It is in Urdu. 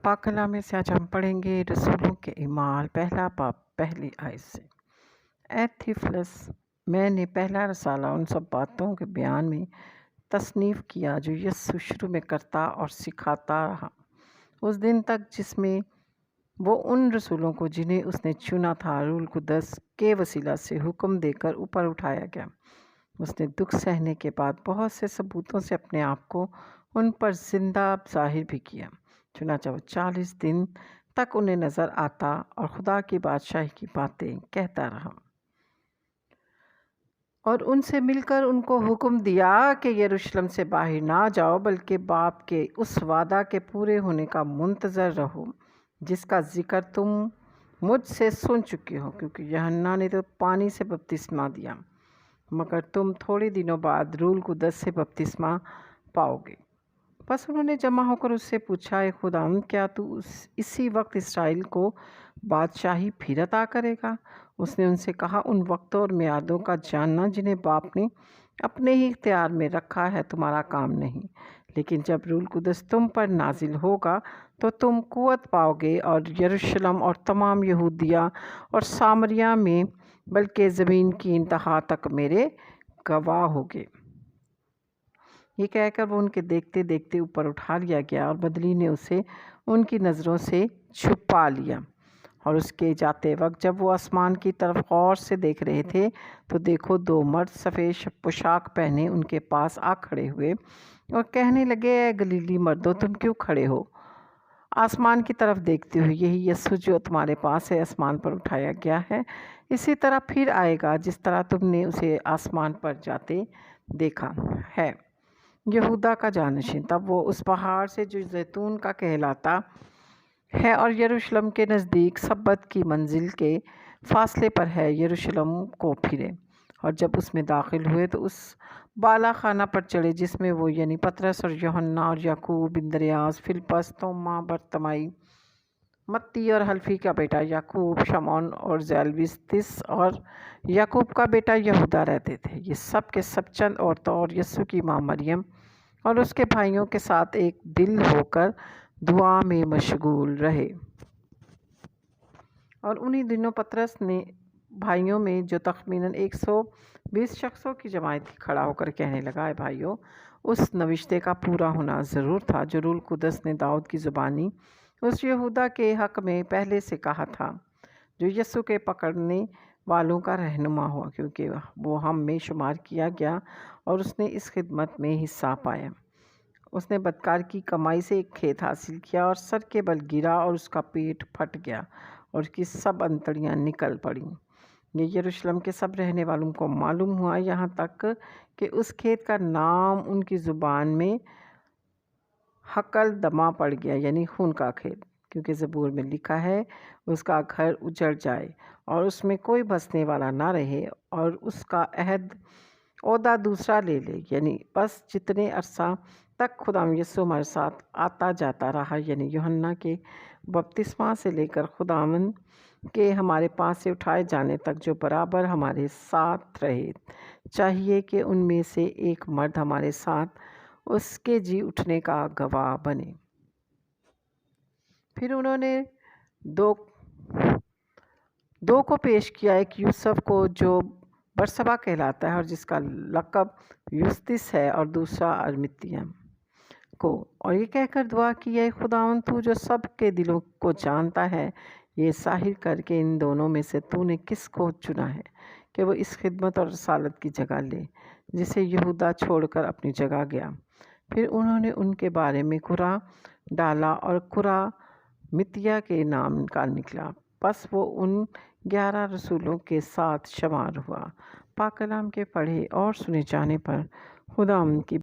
پاک کلام سے آج ہم پڑھیں گے رسولوں کے اعمال پہلا باب پہلی آیت سے۔ اے تھیوفلس، میں نے پہلا رسالہ ان سب باتوں کے بیان میں تصنیف کیا جو یسوع شروع میں کرتا اور سکھاتا رہا اس دن تک جس میں وہ ان رسولوں کو جنہیں اس نے چنا تھا روح القدس کے وسیلہ سے حکم دے کر اوپر اٹھایا گیا۔ اس نے دکھ سہنے کے بعد بہت سے ثبوتوں سے اپنے آپ کو ان پر زندہ ظاہر بھی کیا، چنانچہ وہ 40 دن تک انہیں نظر آتا اور خدا کی بادشاہی کی باتیں کہتا رہا، اور ان سے مل کر ان کو حکم دیا کہ یروشلم سے باہر نہ جاؤ بلکہ باپ کے اس وعدہ کے پورے ہونے کا منتظر رہو جس کا ذکر تم مجھ سے سن چکے ہو، کیونکہ یوحنا نے تو پانی سے بپتسمہ دیا، مگر تم تھوڑے دنوں بعد روح القدس سے بپتسمہ پاؤ گے۔ بس انہوں نے جمع ہو کر اس سے پوچھا، اے خداوند، کیا تو اسی وقت اسرائیل کو بادشاہی پھر عطا کرے گا؟ اس نے ان سے کہا، ان وقتوں اور میعادوں کا جاننا جنہیں باپ نے اپنے ہی اختیار میں رکھا ہے تمہارا کام نہیں، لیکن جب روح القدس تم پر نازل ہوگا تو تم قوت پاؤ گے اور یروشلم اور تمام یہودیہ اور سامریہ میں بلکہ زمین کی انتہا تک میرے گواہ ہوگے۔ یہ کہہ کر وہ ان کے دیکھتے دیکھتے اوپر اٹھا لیا گیا اور بدلی نے اسے ان کی نظروں سے چھپا لیا۔ اور اس کے جاتے وقت جب وہ آسمان کی طرف غور سے دیکھ رہے تھے تو دیکھو 2 مرد سفید پوشاک پہنے ان کے پاس آ کھڑے ہوئے اور کہنے لگے، اے گلیلی مردوں، تم کیوں کھڑے ہو آسمان کی طرف دیکھتے ہوئے؟ یہی یسوع جو تمہارے پاس ہے آسمان پر اٹھایا گیا ہے، اسی طرح پھر آئے گا جس طرح تم نے اسے آسمان پر جاتے دیکھا ہے۔ یہودا کا جانشین تب وہ اس پہاڑ سے جو زیتون کا کہلاتا ہے اور یروشلم کے نزدیک سبت کی منزل کے فاصلے پر ہے، یروشلم کو پھرے، اور جب اس میں داخل ہوئے تو اس بالا خانہ پر چڑھے جس میں وہ یعنی پطرس اور یوحنا اور یعقوب، اندریاس، فلپس، توما، برتمائی، متی اور حلفی کا بیٹا یعقوب، شمعون اور زیلوتس اور یعقوب کا بیٹا یہودا رہتے تھے۔ یہ سب کے سب چند عورتوں اور یسوع کی ماں مریم اور اس کے بھائیوں کے ساتھ ایک دل ہو کر دعا میں مشغول رہے۔ اور انہی دنوں پطرس نے بھائیوں میں جو تخمیناً 120 شخصوں کی جماعت تھی کھڑا ہو کر کہنے لگا، اے بھائیو، اس نوشتے کا پورا ہونا ضرور تھا جو روح القدس نے داؤد کی زبانی اس یہودا کے حق میں پہلے سے کہا تھا، جو یسوع کے پکڑنے والوں کا رہنما ہوا، کیونکہ وہ ہم میں شمار کیا گیا اور اس نے اس خدمت میں حصہ پایا۔ اس نے بدکار کی کمائی سے ایک کھیت حاصل کیا اور سر کے بل گرا اور اس کا پیٹ پھٹ گیا اور اس کی سب انتڑیاں نکل پڑیں۔ یہ یروشلم کے سب رہنے والوں کو معلوم ہوا، یہاں تک کہ اس کھیت کا نام ان کی زبان میں حقل دمہ پڑ گیا، یعنی خون کا کھیت، کیونکہ زبور میں لکھا ہے، اس کا گھر اجڑ جائے اور اس میں کوئی بسنے والا نہ رہے اور اس کا عہدہ دوسرا لے لے، یعنی بس جتنے عرصہ تک خداوند یسوع ہمارے ساتھ آتا جاتا رہا، یعنی یوحنا کے بپتسمہ سے لے کر خداوند کے ہمارے پاس سے اٹھائے جانے تک جو برابر ہمارے ساتھ رہے، چاہیے کہ ان میں سے ایک مرد ہمارے ساتھ اس کے جی اٹھنے کا گواہ بنے۔ پھر انہوں نے دو کو پیش کیا، ایک یوسف کو جو برسبا کہلاتا ہے اور جس کا لقب یوستس ہے، اور دوسرا ارمتیہ کو، اور یہ کہہ کر دعا کی، اے خداوند، تو جو سب کے دلوں کو جانتا ہے، یہ ظاہر کر کے ان دونوں میں سے تو نے کس کو چنا ہے کہ وہ اس خدمت اور رسالت کی جگہ لے جسے یہودا چھوڑ کر اپنی جگہ گیا۔ پھر انہوں نے ان کے بارے میں کرا ڈالا اور کرا متیہ کے نام کا نکلا، پس وہ ان 11 رسولوں کے ساتھ شمار ہوا۔ پاک کلام کے پڑھے اور سنے جانے پر خداوند کی